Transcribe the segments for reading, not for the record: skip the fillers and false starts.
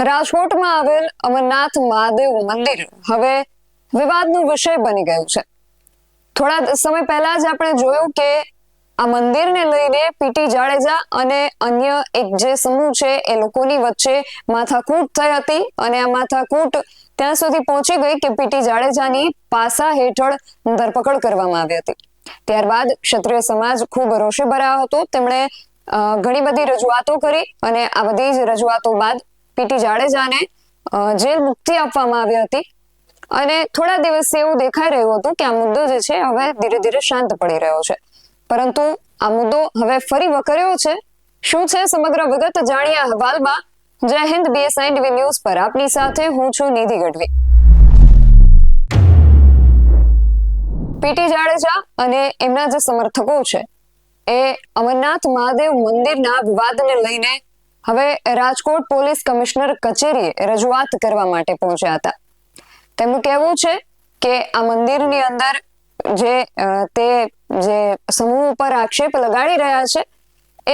રાજકોટમાં આવેલ અમરનાથ મહાદેવ મંદિર હવે વિવાદનો વિષય બની ગયું છે। થોડા સમય પહેલા જ આપણે જોયું કે આ મંદિરને લઈને પીટી જાડેજા અને અન્ય એક જે સમૂહ છે એ લોકોની વચ્ચે માથાકૂટ થઈ હતી અને આ માથાકૂટ ત્યાં સુધી પહોંચી ગઈ કે પીટી જાડેજાની પાસા હેઠળ ધરપકડ કરવામાં આવી હતી। ત્યારબાદ ક્ષત્રિય સમાજ ખૂબ રોષે ભરાયો હતો। તેમણે ઘણી બધી રજૂઆતો કરી અને આ બધી જ રજૂઆતો બાદ પીટી જાડેજાને જેલ મુક્તિ આપવામાં આવી હતી અને થોડા દિવસથી એવું દેખાઈ રહ્યું હતું કે આ મુદ્દો જે છે હવે ધીરે ધીરે શાંત પડી રહ્યો છે, પરંતુ આ મુદ્દો હવે ફરી વકર્યો છે। શું છે સમગ્ર વિગત જાણીએ અહેવાલમાં। જય હિન્દ, BSI ટીવી ન્યૂઝ પર આપની સાથે હું છું નિધિ ગઢવી। પીટી જાડેજા અને એમના જે સમર્થકો છે એ અમરનાથ મહાદેવ મંદિરના વિવાદને લઈને હવે રાજકોટ પોલીસ કમિશનર કચેરીએ રજૂઆત કરવા માટે પહોંચ્યા હતા। તેમનું કહેવું છે કે આ મંદિરની અંદર જે સમૂહ ઉપર આક્ષેપ લગાડી રહ્યા છે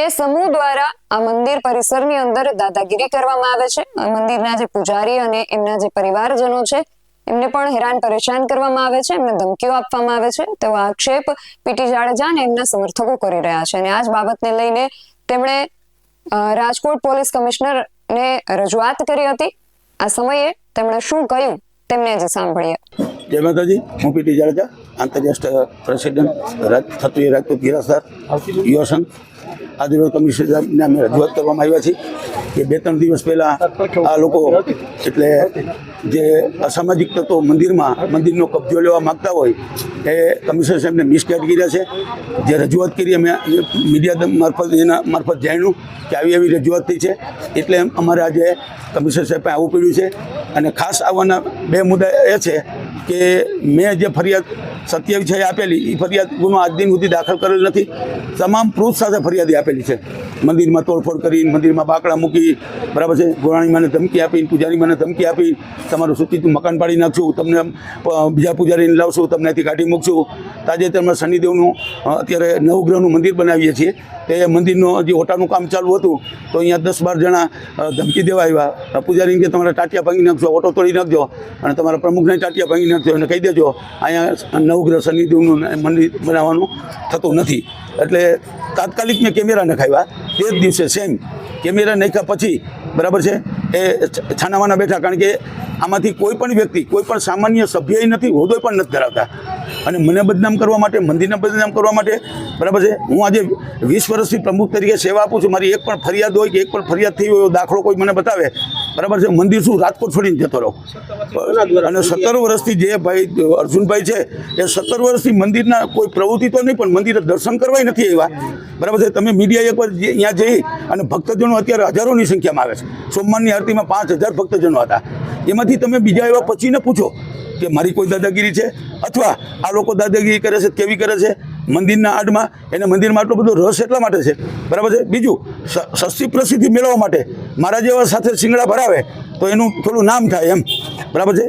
એ સમૂહ દ્વારા આ મંદિર પરિસરની અંદર દાદાગીરી કરવામાં આવે છે। મંદિરના જે પૂજારી અને એમના જે પરિવારજનો છે એમને પણ હેરાન પરેશાન કરવામાં આવે છે, એમને ધમકીઓ આપવામાં આવે છે તેવો આક્ષેપ પીટી જાડેજા અને એમના સમર્થકો કરી રહ્યા છે અને આ જ બાબતને લઈને તેમણે રાજકોટ પોલીસ કમિશનરને રજૂઆત કરી હતી। આ સમયે તેમણે શું કહ્યું તેમને જ સાંભળીએ। જય માતાજી, હું પીટી જાડેજા, આંતરરાષ્ટ્રીય પ્રેસિડેન્ટ ક્ષત્રિય રાજપૂત હિરાસર યુવા સંઘ। આજરોજ કમિશનરને અમે રજૂઆત કરવામાં આવ્યા છીએ કે 2-3 દિવસ પહેલાં આ લોકો એટલે જે અસામાજિક તત્વો મંદિરનો કબજો લેવા માગતા હોય એ કમિશનર સાહેબને મિસગાઈડ કર્યા છે। જે રજૂઆત કરી અમે મીડિયા મારફત જાણ્યું કે આવી રજૂઆત થઈ છે, એટલે અમારે આજે કમિશનર સાહેબ પાસે આવવું પડ્યું છે। અને ખાસ આવવાના 2 મુદ્દા એ છે કે મેં જે ફરિયાદ 27 આપેલી એ ફરિયાદ ગુનો આજ દિન સુધી દાખલ કરેલ નથી। તમામ પ્રૂફ સાથે ફરિયાદી આપેલી છે। મંદિરમાં તોડફોડ કરી, મંદિરમાં બાકડા મૂકી, બરાબર છે, ગોરાણીમાંને ધમકી આપી, પૂજારીમાંને ધમકી આપી, તમારું સૂચિતું મકાન પાડી નાખશું, તમને બીજા પૂજારીને લાવશું, તમને અહીંથી કાઢી મૂકશું। તાજેતરમાં શનિદેવનું અત્યારે નવગ્રહનું મંદિર બનાવીએ છીએ, તે મંદિરનું હજી ઓટાનું કામ ચાલુ હતું તો અહીંયા 10-12 જણા ધમકી દેવા આવ્યા। પૂજારીને કે તમારા ટાટિયા ભાંગી નાખજો, ઓટો તોડી નાખજો અને તમારા પ્રમુખને ટાટિયા ભાંગી નાખજો અને કહી દેજો અહીંયા નવગ્રહ શનિદેવનું મંદિર બનાવવાનું થતું નથી। એટલે તાત્કાલિક મેં કેમેરા નખાવ્યા, તે જ દિવસે સેમ કેમેરા નાખ્યા પછી બરાબર છે એ છાનામાના બેઠા, કારણ કે આમાંથી કોઈ પણ વ્યક્તિ, કોઈ પણ સામાન્ય સભ્ય નથી, હોદ્દો પણ નથી ધરાવતા અને મને બદનામ કરવા માટે, મંદિરને બદનામ કરવા માટે બરાબર છે। હું આજે 20 વર્ષથી પ્રમુખ તરીકે સેવા આપું છું, મારી એક પણ ફરિયાદ હોય કે એક પણ ફરિયાદ થઈ હોય દાખલો કોઈ મને બતાવે બરાબર છે, મંદિર શું રાજકોટ છોડીને જતો રહો। અને 17 વર્ષથી જે ભાઈ અર્જુનભાઈ છે એ 17 વર્ષથી મંદિરના કોઈ પ્રવૃત્તિ તો નહીં પણ મંદિરે દર્શન કરવા નથી આવ્યા બરાબર છે। તમે મીડિયા એકવાર અહીંયા જઈ અને ભક્તજનો અત્યારે હજારોની સંખ્યામાં આવે છે। સોમવારની આરતીમાં 5000 ભક્તજનો હતા, એમાંથી તમે બીજા એવા પછીને પૂછો કે મારી કોઈ દાદાગીરી છે અથવા આ લોકો દાદાગીરી કરે છે, કેવી કરે છે મંદિરના આડમાં। એને મંદિરમાં આટલો બધો રસ એટલા માટે છે બરાબર છે। બીજું, સસ્તી પ્રસિદ્ધિ મેળવવા માટે મારા જેવા સાથે શિંગડા ભરાવે તો એનું થોડું નામ થાય એમ બરાબર છે।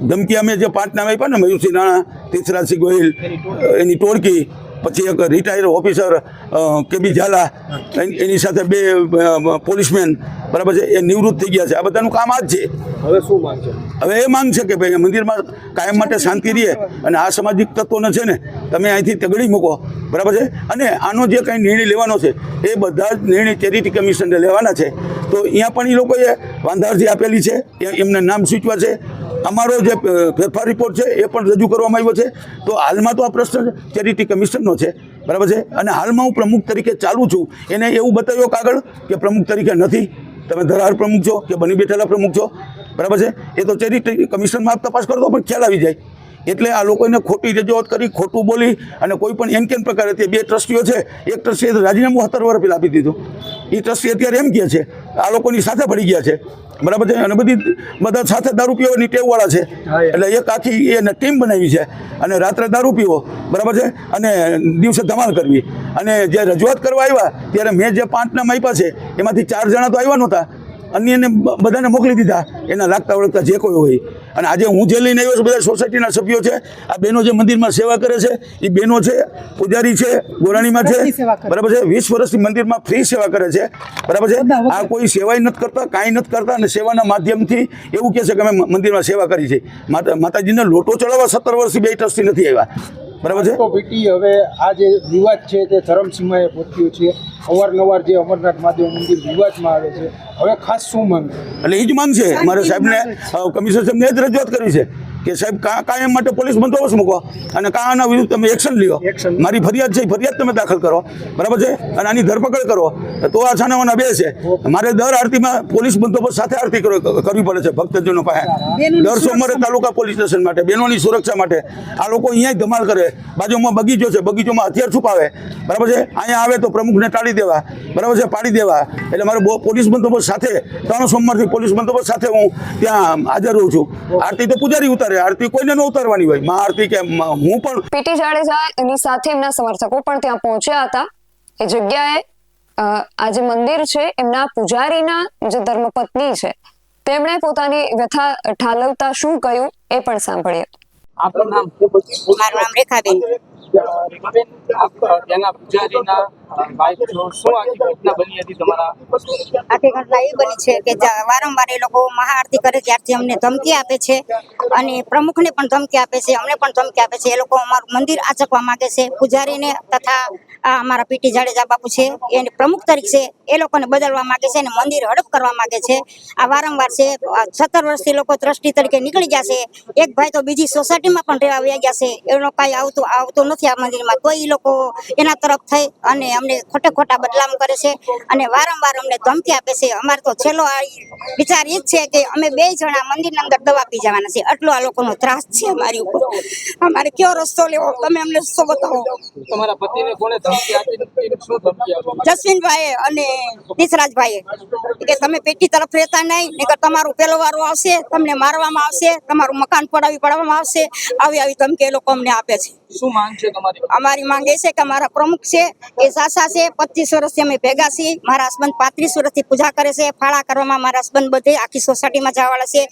ધમકી અમે જે 5 નામ આપ્યા ને, મયુરસિંહ રાણા, તીર્થરાજસિંહ ગોહિલ, એની ટોળકી, પછી એક રિટાયર્ડ ઓફિસર કેબી ઝાલા, એની સાથે 2 પોલીસમેન બરાબર છે, એ નિવૃત્ત થઈ ગયા છે। આ બધાનું કામ આ જ છે। હવે શું માંગ છે? હવે એ માંગ છે કે ભાઈ મંદિરમાં કાયમ માટે શાંતિ રહે અને આ સામાજિક તત્વોને છે ને તમે અહીંથી તગડી મૂકો બરાબર છે। અને આનો જે કંઈ નિર્ણય લેવાનો છે એ બધા જ નિર્ણય ચેરિટી કમિશનને લેવાના છે। તો અહીંયા પણ એ લોકોએ વાંધારજી આપેલી છે, એમને નામ સૂચવા છે। અમારો જે ફેરફાર રિપોર્ટ છે એ પણ રજૂ કરવામાં આવ્યો છે। તો હાલમાં તો આ પ્રશ્ન ચેરિટી કમિશનનો છે બરાબર છે। અને હાલમાં હું પ્રમુખ તરીકે ચાલુ છું, એને એવું બતાવ્યો કાગળ કે પ્રમુખ તરીકે નથી, તમે ધરાર પ્રમુખ છો કે બની બેઠેલા પ્રમુખ છો બરાબર છે। એ તો ચેરિટી કમિશનમાં તપાસ કરતો પણ ખ્યાલ આવી જાય। એટલે આ લોકોને ખોટી રજૂઆત કરી, ખોટું બોલી અને કોઈ પણ એન પ્રકારે 2 ટ્રસ્ટીઓ છે, એક ટ્રસ્ટીએ રાજીનામું 17 વર્ષ પહેલાં આપી દીધું, એ ટ્રસ્ટી અત્યારે એમ કહે છે આ લોકોની સાથે પડી ગયા છે બરાબર છે। અને બધા સાથે દારૂ પીવાની ટેવવાળા છે, એટલે એક આખી એને ટીમ બનાવી છે અને રાત્રે દારૂ પીવો બરાબર છે અને દિવસે ધમાલ કરવી। અને જે રજૂઆત કરવા આવ્યા ત્યારે મેં જે 5 નામ આપ્યા છે એમાંથી 4 જણા તો આવ્યા નહોતા, અન્યને બધાને મોકલી દીધા, એના લાગતા ઓળખતા જે કોઈ હોય। અને આજે હું જે લઈને આવ્યો છું બધા સોસાયટીના સભ્યો છે, આ બહેનો જે મંદિરમાં સેવા કરે છે એ બહેનો છે, પૂજારી છે, ગોરાણીમાં છે, બરાબર છે, 20 વર્ષથી મંદિરમાં ફ્રી સેવા કરે છે, બરાબર છે. આ કોઈ સેવાય નથી કરતા, કાંઈ નથી કરતા, અને સેવાના માધ્યમથી એવું કહે છે કે અમે મંદિરમાં સેવા કરી છે. માતાજીને લોટો ચડાવવા 17 વર્ષથી 2 ટ્રસ્ટી નથી આવ્યા, બરાબર છે. તો પીટી હવે આ જે વિવાદ છે તે ચરમસીમાએ પહોંચ્યો છે. અવારનવાર જે અમરનાથ મહાદેવ મંદિર વિવાદમાં આવે છે, હવે ખાસ શું માંગ? એટલે એ જ માંગ છે મારે સાહેબને, કમિશનર સાહેબને એ જ રજૂઆત કરવી છે કે સાહેબ કાયમ માટે પોલીસ બંદોબસ્ત મૂકો અને આના વિરુદ્ધ તમે એક્શન લ્યો. મારી ફરિયાદ છે, ફરિયાદ તમે દાખલ કરો, બરાબર છે, અને આની ધરપકડ કરો તો આ છાનાવાના બે છે. મારે દર આરતીમાં પોલીસ બંદોબસ્ત સાથે આરતી કરવી પડે છે ભક્તજનો પાસે. દર સોમવારે તાલુકા પોલીસ સ્ટેશન માટે, બહેનોની સુરક્ષા માટે આ લોકો અહીંયા ધમાલ કરે. બાજુમાં બગીચો છે, બગીચોમાં હથિયાર છુપાવે, બરાબર છે. અહીંયા આવે તો પ્રમુખને ટાળી દેવા, બરાબર છે, પાડી દેવા. એટલે મારે પોલીસ બંદોબસ્ત સાથે 3 સોમવારથી પોલીસ બંદોબસ્ત સાથે હું ત્યાં હાજર રહું છું. આરતી તો પૂજારી ઉતારે, આરતી કોઈને ન ઉતારવાની હોય, માં આરતી કે હું પણ. પીટી જાડેજા એની સાથે એમના સમર્થકો પણ ત્યાં પહોંચ્યા હતા. એ જગ્યાએ આ જે મંદિર છે એમના પૂજારીના જે ધર્મપત્ની છે તેમણે પોતાની વ્યથા ઠાલવતા શું કહ્યું એ પણ સાંભળીએ. આપનું નામ? મારું નામ રેખાબેન. આપ ત્યાંના પૂજારીના વાઇફ છો, શું આખી ઘટના બની હતી તમારા? આખી ઘટના એ બની છે કે વારંવાર એ લોકો મહાઆરતી કરે ત્યારથી અમને ધમકી આપે છે અને પ્રમુખને પણ ધમકી આપે છે, અમને પણ ધમકી આપે છે. એ લોકો અમારું મંદિર આચકવા માંગે છે. પૂજારીને તથા અમારા પીટી જાડેજા બાપુ છે એને પ્રમુખ તરીકે એ લોકોને બદલવા માંગે છે અને મંદિર હડપ કરવા માંગે છે. આ વારંવાર છે. 17 વર્ષથી લોકો ટ્રસ્ટી તરીકે નીકળી ગયા છે. એક ભાઈ તો બીજી સોસાયટીમાં પણ રહેવા વયા ગયા છે. એનો કાંઈ આવતું નથી આ મંદિરમાં, તો એ લોકો એના તરફ થઈ અને અમને ખોટા બદલામ કરે છે અને વારંવાર અમને ધમકી આપે છે. અમારે તો છેલ્લો વિચાર એ જ છે કે અમે 2 જણા મંદિરના અંદર દવા પી જવાના છે. આટલો આ લોકોનો ત્રાસ છે અમારી ઉપર. અમારે કયો રસ્તો લેવો, તમે અમને રસ્તો બતાવો. તમારા પતિને કોણે ધમકી આપી? શું ધમકી આપી? જસવીનભાઈ અને દીસરાજભાઈ કે તમે પેટી તરફ રહેતા નહીં, નહીંતર તમારું પેલો વારો આવશે, તમને મારવામાં આવશે, તમારું મકાન પડવામાં આવશે. આવી ધમકી એ લોકો અમને આપે છે. શું માંગ છે તમારી? અમારી માંગ એ છે કે અમારા પ્રમુખ છે એ સાસા છે. 25 વર્ષથી અમે ભેગા છીએ. મારા હસબન્ડ 35 વર્ષથી પૂજા કરે છે. ફાળા કરવામાં મારા હસબન્ડ બધે આખી સોસાયટીમાં જવાવાળા છે.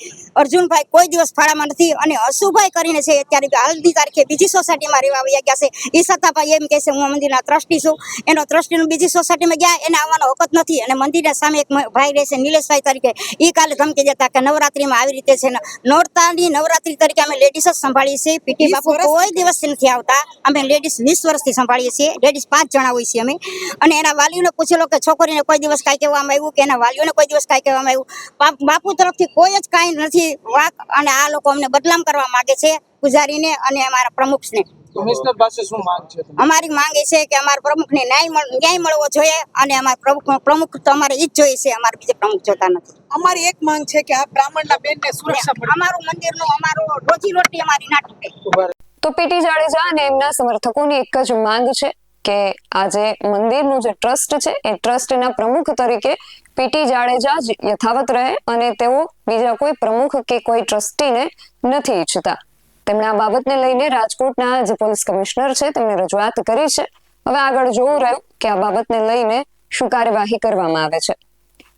અર્જુનભાઈ કોઈ દિવસ ફાળામાં નથી અને હસુભાઈ કરીને છે અત્યારે હાલની તારીખે બીજી સોસાયટીમાં રહેવા વયા ગયા છે. એ છતાં ભાઈ એમ કહે છે હું મંદિરના ટ્રસ્ટી છું. એનો ટ્રસ્ટીનું બીજી સોસાયટીમાં ગયા, એને આવવાનો હક જ નથી. અને મંદિરના સામે એક ભાઈ રહેશે નિલેશભાઈ તરીકે, એ કાલે ધમકી દેતા કે નવરાત્રીમાં આવી રીતે છે. નોરતાની નવરાત્રી તરીકે અમે લેડીઝ જ સંભાળીએ છીએ. પીટી બાપુ કોઈ દિવસ નથી આવતા. અમે લેડીઝ 20 વર્ષથી સંભાળીએ છીએ. લેડીઝ 5 જણા હોય છે અમે. અને એના વાલીઓને પૂછેલો કે છોકરીને કોઈ દિવસ કાંઈ કહેવામાં આવ્યું કે એના વાલીઓને કોઈ દિવસ કાંઈ કહેવામાં આવ્યું? બાપુ તરફથી કોઈ જ કાંઈ નથી વાક. અને આ લોકો અમને બદનામ કરવા માંગે છે, પૂજારીને અને અમારા પ્રમુખને. કમિશનર પાસે શું માંગ છે? અમારી માંગ એ છે કે અમારા પ્રમુખને ન્યાય મળવો જોઈએ અને અમારા પ્રમુખ તો અમારે ઈ જ જોઈએ છે. અમારે બીજે પ્રમુખ જોતા નથી. અમારી એક માંગ છે કે આ બ્રાહ્મણના બેનને સુરક્ષા મળે. અમારું મંદિરનું અમારું રોજી-રોટી અમારી ના તૂટે. તો પીટી જાડેજા અને એમના સમર્થકોની એક જ માંગ છે કે આ જે મંદિરનું જે ટ્રસ્ટ છે એ ટ્રસ્ટના પ્રમુખ તરીકે પીટી જાડેજા જ યથાવત રહે અને તેઓ બીજા કોઈ પ્રમુખ કે કોઈ ટ્રસ્ટીને નથી ઈચ્છતા. તેમણે આ બાબતને લઈને રાજકોટના જે પોલીસ કમિશનર છે તેમને રજૂઆત કરી છે. હવે આગળ જોવું રહ્યું કે આ બાબતને લઈને શું કાર્યવાહી કરવામાં આવે છે.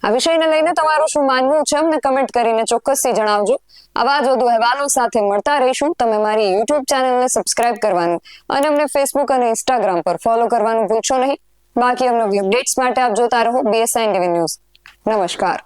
આ વિષયને લઈને તમારું શું માનવું છે અમને કમેન્ટ કરીને ચોક્કસથી જણાવજો. આવા જ વધુ અહેવાલો સાથે મળતા રહીશું. તમે મારી YouTube ચેનલને સબસ્ક્રાઇબ કરવાનું અને અમને Facebook અને Instagram પર ફોલો કરવાનું ભૂલશો નહીં. બાકી અમને અપડેટ્સ માટે આપ જોતા રહો BSI TV ન્યૂઝ. નમસ્કાર.